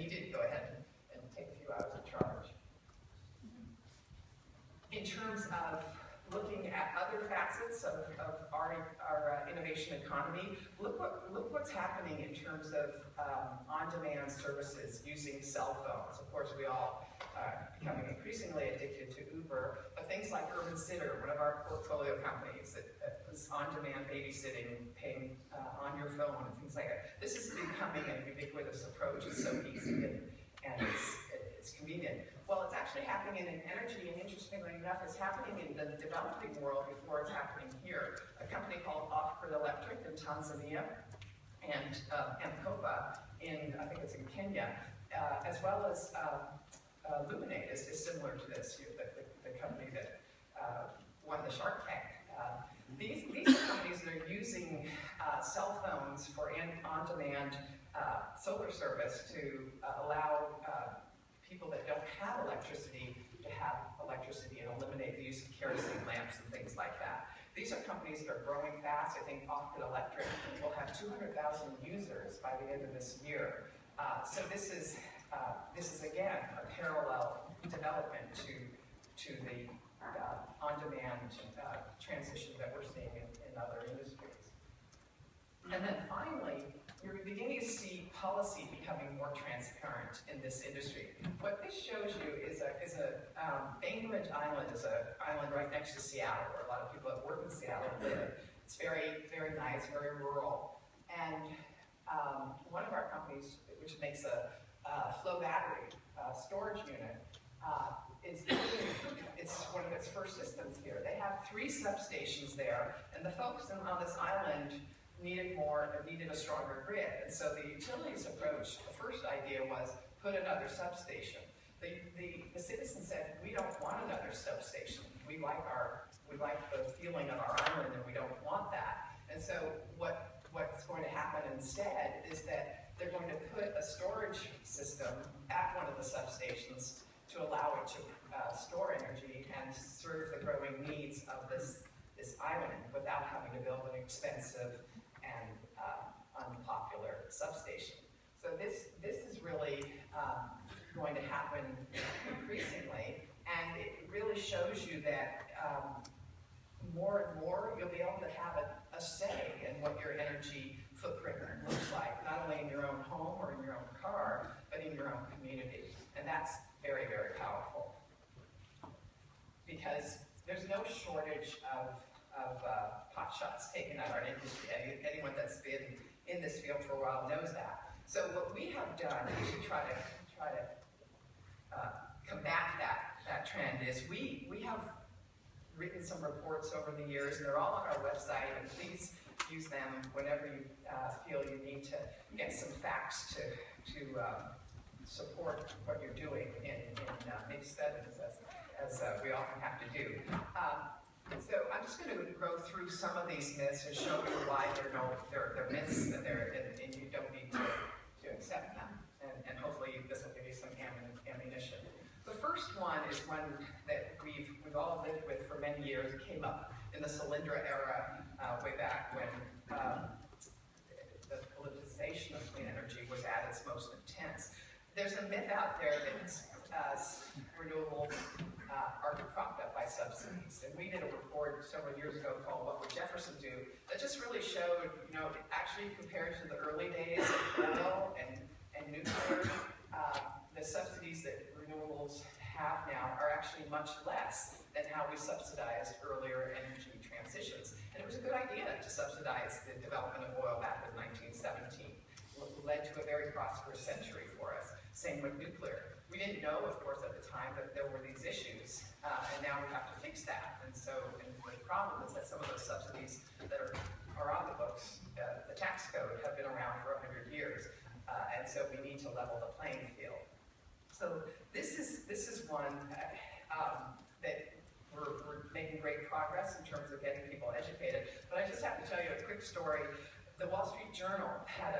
he did go ahead and take a few hours of charge. In terms of looking at other facets of our innovation economy, look what's happening in terms of on-demand services using cell phones. Of course, we all are becoming increasingly addicted to Uber, but things like Urban Sitter, one of our portfolio companies that is on-demand babysitting, paying on your phone and things like that. This is becoming a ubiquitous approach. It's so easy and it's convenient. Well, it's actually happening in energy, and interestingly enough, it's happening in the developing world before it's happening here. A company called Off-Grid Electric in Tanzania and Mkopa in, I think it's in Kenya, as well as Luminate is similar to this, the company that won the Shark Tank. These are companies that are using cell phones for on-demand solar service to allow people that don't have electricity to have electricity and eliminate the use of kerosene lamps and things like that. These are companies that are growing fast. I think Off-Grid Electric will have 200,000 users by the end of this year. So this is again a parallel development to the on-demand transition that we're seeing in other industries. And then finally, you're beginning to see policy becoming more transparent in this industry. What this shows you is Bainbridge Island is an island right next to Seattle, where a lot of people that work in Seattle live. It's very, very nice, very rural. And one of our companies, which makes a flow battery storage unit, it's one of its first systems here. They have 3 substations there, and the folks on this island needed a stronger grid. And so the utilities approach, the first idea was put another substation. The citizens said, we don't want another substation. We like the feeling of our island, and we don't want that. And so what's going to happen instead is that they're going to put a storage system at one of the substations to allow it to store energy and serve the growing needs of this island without having to build an expensive and unpopular substation. So this is really going to happen increasingly, and it really shows you that more and more you'll be able to have a say in what your energy footprint looks like, not only in your own home or in your own car, but in your own community. And that's very, very powerful, because there's no shortage of pot shots taken at our industry. Anyone that's been in this field for a while knows that. So what we have done to try to combat that trend is we have written some reports over the years, and they're all on our website, and please use them whenever you feel you need to get some facts to support what you're doing in mixed studies, as we often have to do. So I'm just going to go through some of these myths and show you why they're myths, and you don't need to accept them. And hopefully this will give you some ammunition. The first one is one that we've all lived with for many years. It came up in the Solyndra era, way back when the politicization of clean energy was at its most intense. There's a myth out there that renewables are propped up by subsidies. And we did a report several years ago called What Would Jefferson Do? That just really showed, actually compared to the early days of oil and nuclear, the subsidies that renewables have now are actually much less than how we subsidized earlier energy transitions. And it was a good idea to subsidize the development of oil back in 1917. It led to a very prosperous century for us. Same with nuclear. We didn't know, of course, at the time that there were these issues, and now we have to fix that. And the problem is that some of those subsidies that are on the books, the tax code, have been around for 100 years, and so we need to level the playing field. So this is one that we're making great progress in terms of getting people educated. But I just have to tell you a quick story. The Wall Street Journal had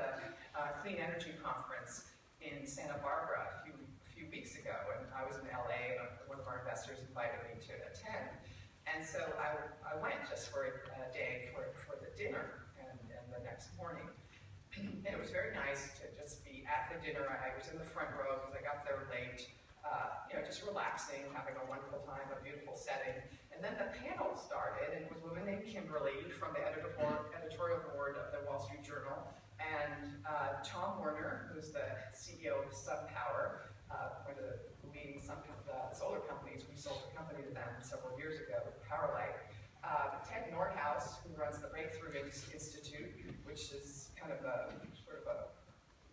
a clean energy conference in Santa Barbara a few weeks ago, and I was in LA, and one of our investors invited me to attend. And so I went just for a day for the dinner and the next morning. And it was very nice to just be at the dinner, I was in the front row because I got there late, just relaxing, having a wonderful time, a beautiful setting. And then the panel started, and it was a woman named Kimberly from the editorial board of the Wall Street Journal, and Tom Werner, who's the CEO of SunPower, one of the leading solar companies. We sold the company to them several years ago, Powerlight. Ted Nordhaus, who runs the Breakthrough Institute, which is kind of a sort of a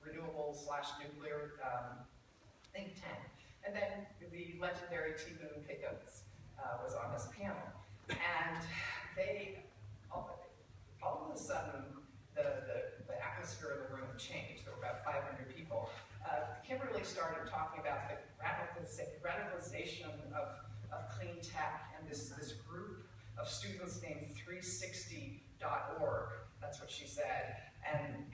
renewable/nuclear think tank. And then the legendary T. Boone Pickens was on this panel. And they, all of a sudden, the atmosphere of the room changed. There were about 500 people. Kimberly started talking about the radicalization of clean tech and this group of students named 360.org. That's what she said. And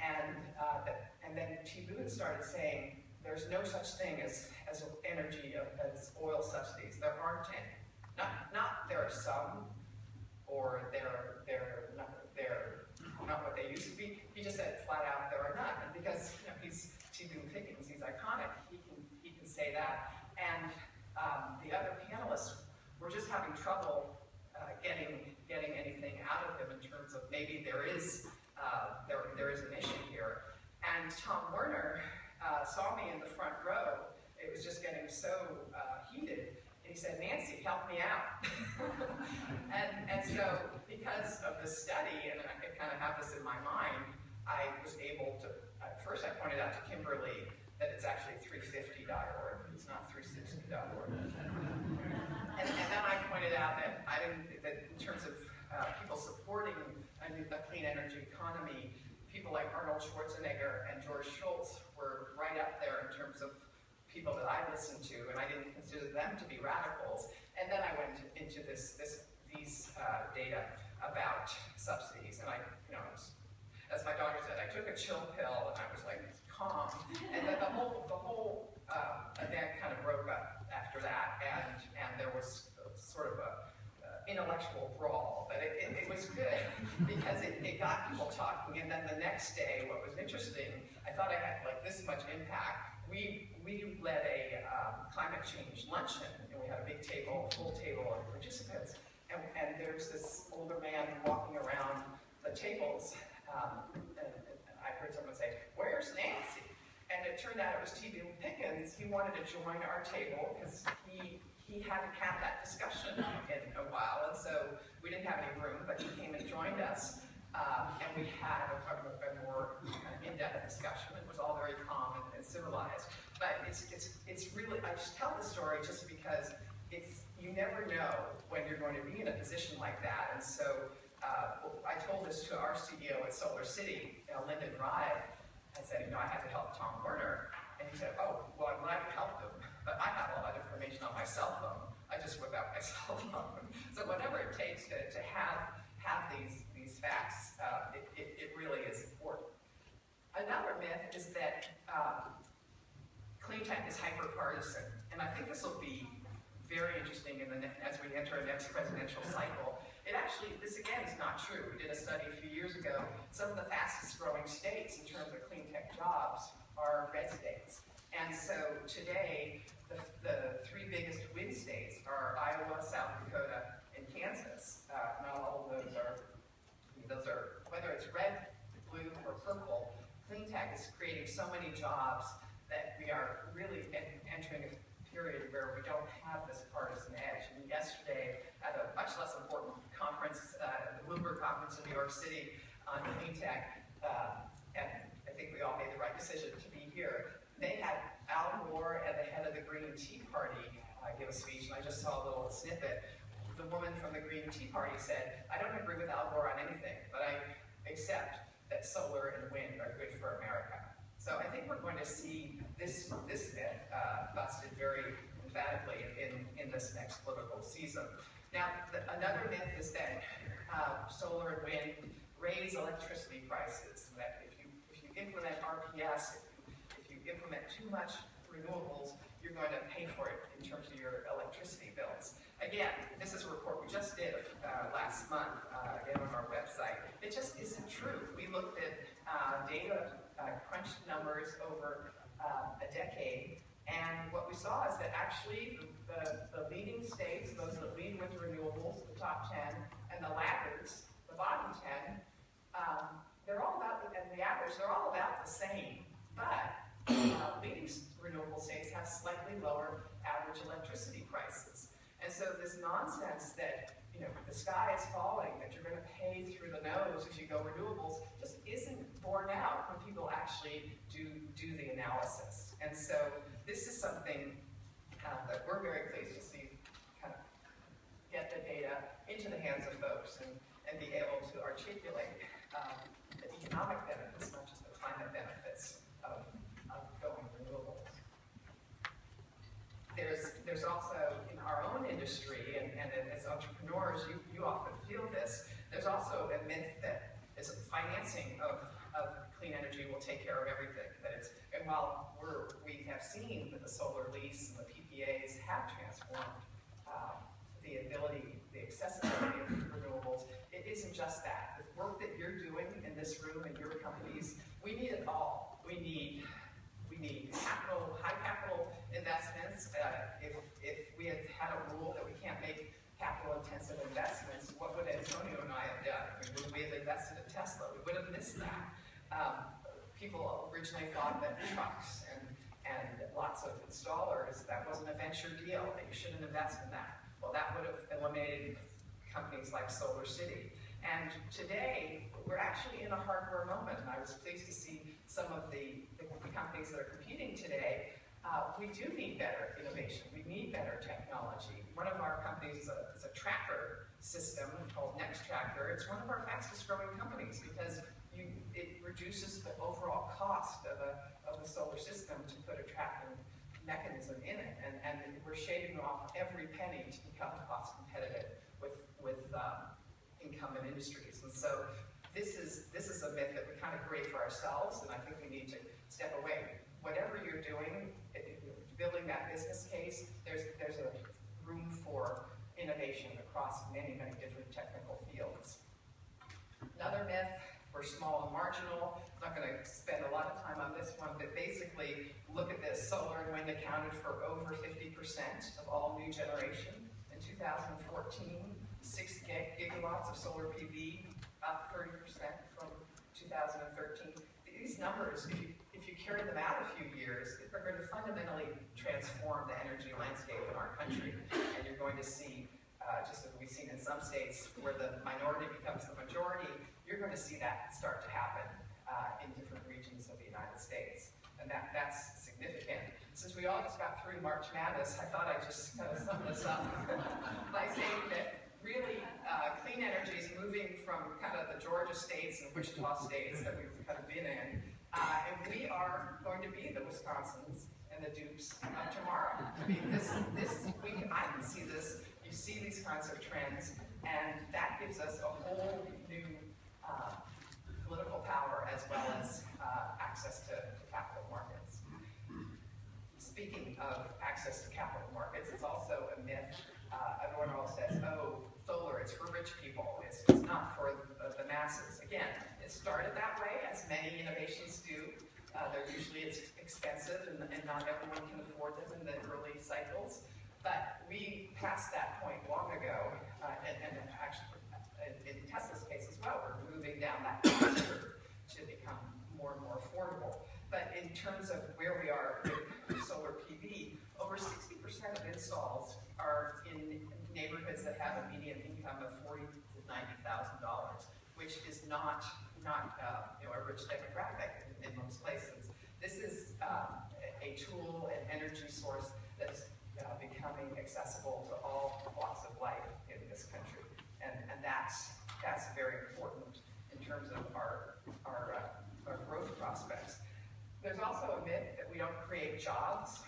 then T. Boone started saying, there's no such thing as energy, as oil subsidies. There aren't any. Not there are some, or they're not what they used to be. He just said flat out there are none. And because he's T. Boone Pickens, he's iconic. He can say that. And the other panelists were just having trouble getting anything out of him in terms of maybe there is an issue here. And Tom Werner saw me in the front row. It was just getting so heated. And he said, Nancy, help me out. and so because of the study, and I kind of have this in my mind, I was able to, first I pointed out to Kimberly that it's actually 350.org. It's not 360.org. And then I pointed out that that in terms of people supporting a clean energy economy, people like Arnold Schwarzenegger and George Shultz were right up there in terms of people that I listened to, and I didn't consider them to be radicals. And then I went into these data about subsidies, and as my daughter said, I took a chill pill, and I was like calm. And then the whole event kind of broke up after that, and there was sort of a intellectual brawl, but it was good because it got people talking. And then the next day, what was interesting, I thought I had like this much impact. We led a climate change luncheon, and we had a big table, full table of participants, and there's this older man walking around the tables, and I heard someone say, "Where's Nancy?" And it turned out it was T. Boone Pickens. He wanted to join our table because he hadn't had that discussion in a while, and so we didn't have any room, but he came and joined us, and we had a more in-depth discussion. It was all very calm and civilized. But it's really, I just tell the story just because you never know when you're going to be in a position like that. And so I told this to our CEO at Solar City, Lyndon Rive. I said, I had to help Tom Werner. And he said, oh, well, I'm glad you helped him, but I have a lot of information on my cell phone. I just whip out my cell phone. So whatever it takes to have these facts, it really is important. Another myth is that clean tech is hyper-partisan, and I think this will be very interesting as we enter a next presidential cycle. This again is not true. We did a study a few years ago. Some of the fastest growing states in terms of clean tech jobs are red states. And so today, the three biggest win states are Iowa, South Dakota, and Kansas. Not all of those are, whether it's red, blue, or purple, clean tech is creating so many jobs that we are really entering a period where we don't have this partisan edge. And yesterday, at a much less important conference, the Bloomberg conference in New York City on clean tech, and I think we all made the right decision to be here, they had Al Gore and the head of the Green Tea Party give a speech, and I just saw a little snippet. The woman from the Green Tea Party said, I don't agree with Al Gore on anything, but I accept that solar and wind are good for America. So I think we're going to see this myth busted very emphatically in this next political season. Now, another myth is that solar and wind raise electricity prices. That if you implement RPS, if you implement too much renewables, you're going to pay for it in terms of your electricity bills. Again, this is a report we just did last month, again on our website. It just isn't true. We looked at data crunched numbers over a decade, and what we saw is that actually the leading states, those that lead with renewables, the top 10, and the laggards, the bottom 10, they're all about, and the average, they're all about the same, but leading renewable states have slightly lower average electricity prices. And so this nonsense that, the sky is falling, that you're going to pay through the nose if you go renewables, just isn't borne out when people actually do the analysis. And so this is something that we're very pleased to see kind of get the data into the hands of folks and be able to articulate the economic benefits, not just the climate benefits of going renewables. There's also in our own industry, and as entrepreneurs, you often feel this, there's also a myth that is financing of clean energy will take care of everything. And while we have seen that the solar lease and the PPAs have transformed the accessibility of renewables, it isn't just that. The work that you're doing in this room and your companies, we need it all. We need high capital investments. If we had had a rule that we can't make capital-intensive investments, what would Antonio and I have done? Would we have invested in Tesla? We would have missed that. People originally thought that trucks and lots of installers, that wasn't a venture deal, that you shouldn't invest in that. Well, that would have eliminated companies like SolarCity. And today, we're actually in a hardware moment, and I was pleased to see some of the companies that are competing today. We do need better innovation. We need better technology. One of our companies is a tracker system called Nextracker. It's one of our fastest growing companies because it reduces the overall cost of a solar system to put a tracking mechanism in it. And we're shaving off every penny to become cost competitive with incumbent industries. And so this is a myth that we kind of create for ourselves, and I think we need to step away. Whatever you're doing, building that business case, there's a room for innovation across many, many different technical fields. Another myth, we're small and marginal. I'm not going to spend a lot of time on this one, but basically, look at this. Solar and wind accounted for over 50% of all new generation. In 2014, 6 gigawatts of solar PV, up 30% from 2013. These numbers, if you carry them out a few years, are going to fundamentally transform the energy landscape in our country. And you're going to see, just as we've seen in some states, where the minority becomes the majority, you're going to see that start to happen in different regions of the United States. And that's significant. Since we all just got through March Madness, I thought I'd just kind of sum this up by saying that really clean energy is moving from kind of the Georgia states and Wichita states that we've kind of been in, and we are going to be the Wisconsins and the Dukes of tomorrow. I mean, I can see this, you see these kinds of trends, and that gives us a whole new political power as well as access to capital markets. Speaking of access to capital markets, it's also a myth. Everyone always says, oh, solar, it's for rich people. It's not for the masses. Again, it started that way, as many innovations do. They're usually expensive, and not everyone can afford them in the early cycles. But we passed that point long ago, and actually, in Tesla's case as well, we're moving down that path to become more and more affordable. But in terms of where we are with solar PV, over 60% of installs are in neighborhoods that have a median income of $40,000 to $90,000, which is not a rich demographic in most places. This is a tool, an energy source that is becoming accessible to all walks of life in this country, and that's very important in terms of our growth prospects. There's also a myth that we don't create jobs.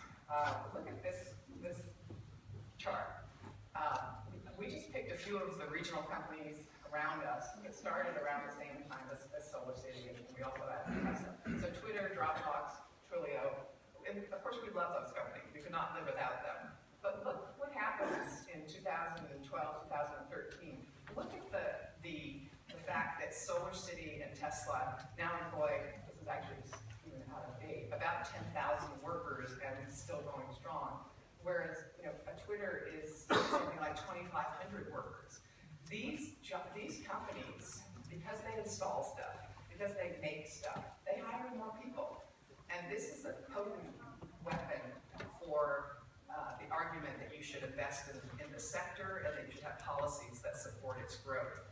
Look at this chart. We just picked a few of the regional companies around us that started around the same time as SolarCity, and we also had Tesla. So Twitter, Dropbox, Twilio, and of course we love those companies. We could not live without them. But look what happens in 2012, 2013. Look at the fact that SolarCity and Tesla now employ, this is actually And this is a potent weapon for the argument that you should invest in the sector and that you should have policies that support its growth.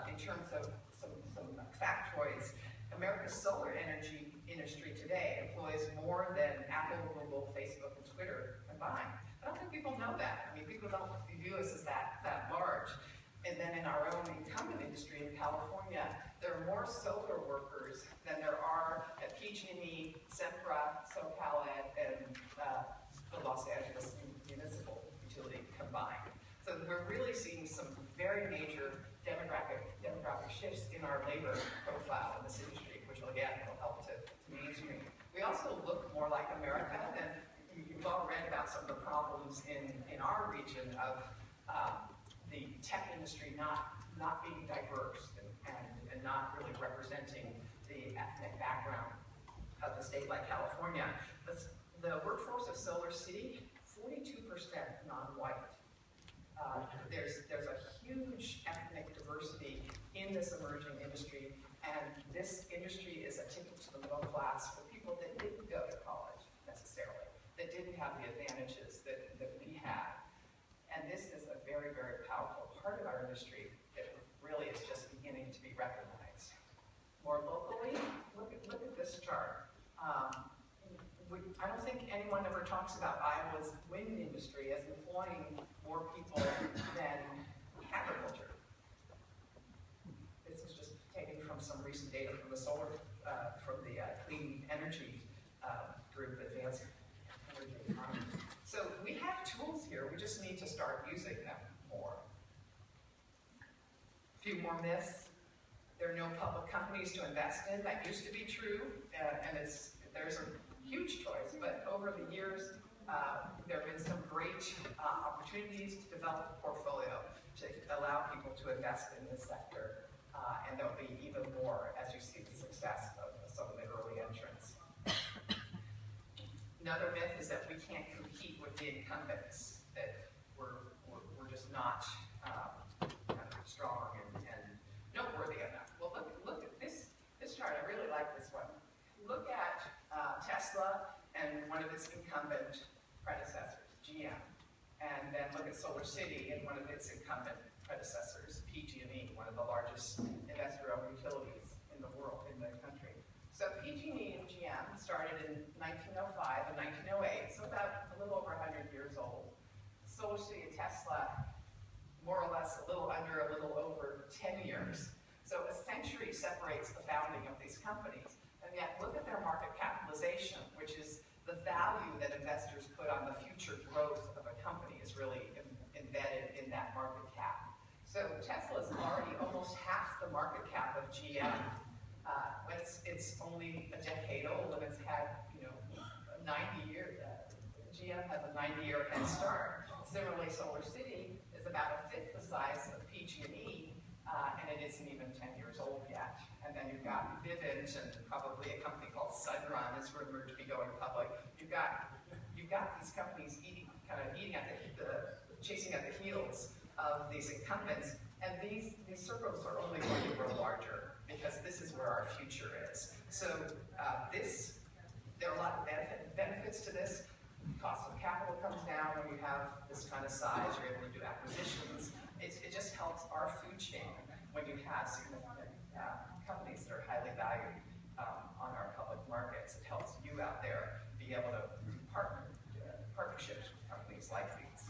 In terms of some factoids, America's solar energy industry today employs more than Apple, Google, Facebook, and Twitter combined. I don't think people know that. I mean, people don't view us as that large. And then in our own incumbent industry in California, there are more solar workers than there are at PG&E, Sempra, SoCalEd, and the Los Angeles Municipal Utility combined. So we're really seeing some very major demographic shifts in our labor profile in this industry, which again will help to mainstream. We also look more like America, and you've all read about some of the problems in our region of the tech industry not being diverse and not really representing the ethnic background of a state like California. The workforce of Solar City, 42% non-white. There's a huge ethnic diversity in this emerging industry, and this industry is a ticket to the middle class for people that didn't go to college necessarily, that didn't have the advantages that we had. And this is a very, very powerful part of our industry that really is just beginning to be recognized. More locally, look at this chart. I don't think anyone ever talks about Iowa's wind industry as employing more people than agriculture. This is just taken from some recent data from the Clean Energy Group, Advanced Energy Economy. So we have tools here, we just need to start using them more. A few more myths. There are no public companies to invest in. That used to be true, and there's a huge choice, but over the years, there have been some great opportunities to develop a portfolio to allow people to invest in this sector, and there'll be even more as you see the success of some of the early entrants. Another myth is that we can't compete with the incumbents, that we're just not strong and noteworthy enough. Well, look at this chart. I really like this one. Look at Tesla and one of its incumbent predecessors, GM, and then look at Solar City and one of its incumbent predecessors, PG&E, one of the largest investor-owned utilities in the world, in the country. So PG&E and GM started in 1905 and 1908, so about a little over 100 years old. Solar City and Tesla, more or less a little over 10 years. So a century separates the founding of these companies. And yet look at their market capitalization, which is the value that investors put on the future growth of a company is really embedded in that market cap. So Tesla is already almost half the market cap of GM. It's only a decade old, and it's had 90 years. GM has a 90-year head start. Similarly, Solar City is about a fifth the size of PG&E, and it isn't even 10 years old yet. And then you've got Vivint and probably a company called Sunrun is rumored to be going public. You've got these companies chasing at the heels of these incumbents, and these circles are only going to grow larger because this is where our future is. So there are a lot of benefits to this. Cost of capital comes down when you have this kind of size. You're able to do acquisitions. It just helps our food chain when you have significant companies that are highly valued on our public markets. It helps you out there be able to do partnerships with companies like these.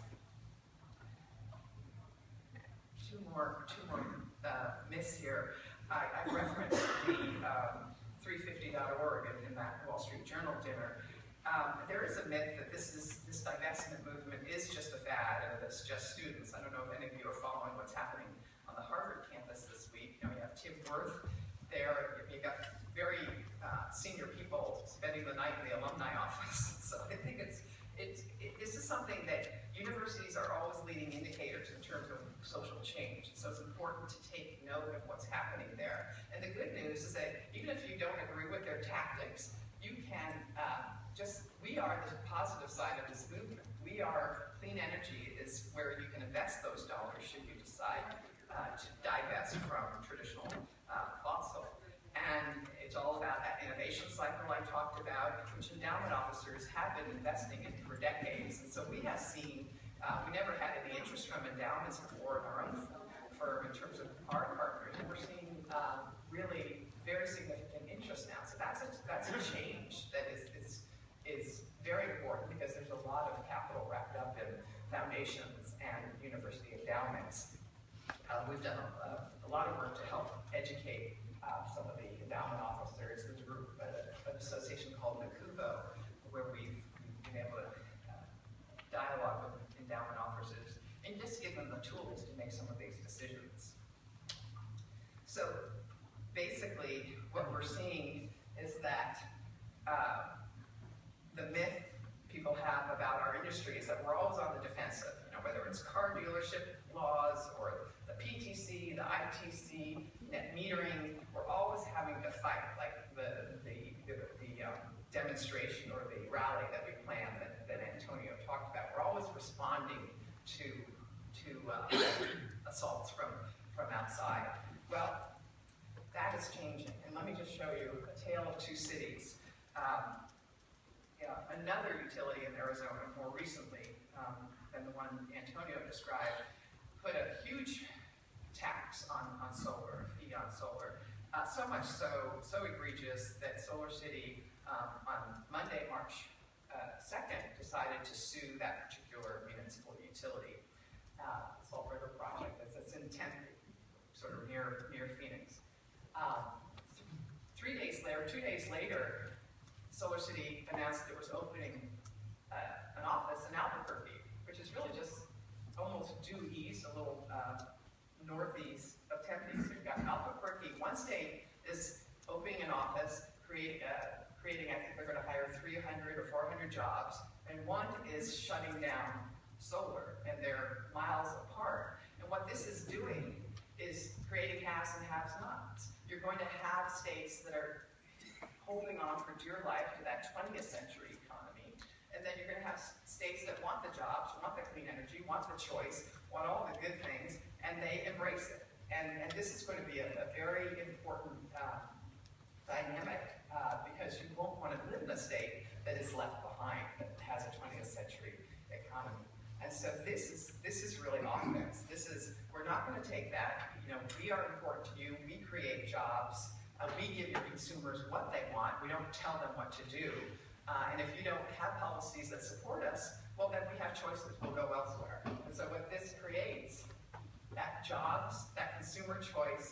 Two more myths here. I referenced the 350.org in that Wall Street Journal dinner. There is a myth that this divestment movement is just a fad and it's just students. I don't know if any of you are following what's happening on the Harvard campus this week. You have Tim Wirth there. You've got very senior people spending the night in the alumni office. So I think this is something that universities are always leading indicators in terms of social change. So it's important to take note of what's happening there. And the good news is that even if you don't agree with their tactics, you can we are the positive side of this movement. Clean energy is where you can invest those dollars should you decide to divest from traditional fossil. And it's all about that innovation. innovation cycle I talked about, which endowment officers have been investing in for decades. And so we have seen, we never had any interest from endowments before in our own firm in terms of our partners. And we're seeing really very significant interest now. So that's a change that is very important because there's a lot of capital wrapped up in foundations and university endowments. We've done a lot of work to help educate some of the endowment officers. There's a group, an association called NACUBO, where we've been able to dialogue with endowment officers and just give them the tools to make some of these decisions. So basically, what we're seeing is that the myth people have about our industry is that we're always on the defensive, whether it's car dealership laws or the PTC, the ITC, net metering, we're always having to fight, like the demonstration or the rally that we planned that Antonio talked about. We're always responding to assaults from outside. Well, that is changing, and let me just show you a tale of two cities. Another utility in Arizona, more recently than the one Antonio described, put a huge tax on solar, fee on solar. So much so egregious that Solar City on Monday, March 2nd, decided to sue that particular municipal utility. Salt River Project, that's in Tempe, sort of near Phoenix. 2 days later, Solar City announced it was opening an office in Albuquerque, which is really just almost due east, a little northeast of Tempe. So you've got Albuquerque. One state is opening an office, creating, I think they're going to hire 300 or 400 jobs, and one is shutting down solar, and they're miles apart. And what this is doing is creating haves and have-nots. You're going to have states that are holding on for dear life to that 20th century economy, and then you're going to have states that want the jobs, want the clean energy, want the choice, want all the good things, and they embrace it. And this is going to be a very important dynamic because you won't want to live in a state that is left behind, that has a 20th century economy. And so this is really offense. We're not going to take that. We are important to you. We create jobs. We give your consumers what they want. We don't tell them what to do. And if you don't have policies that support us, well, then we have choices. We'll go elsewhere. And so what this creates, that jobs, that consumer choice,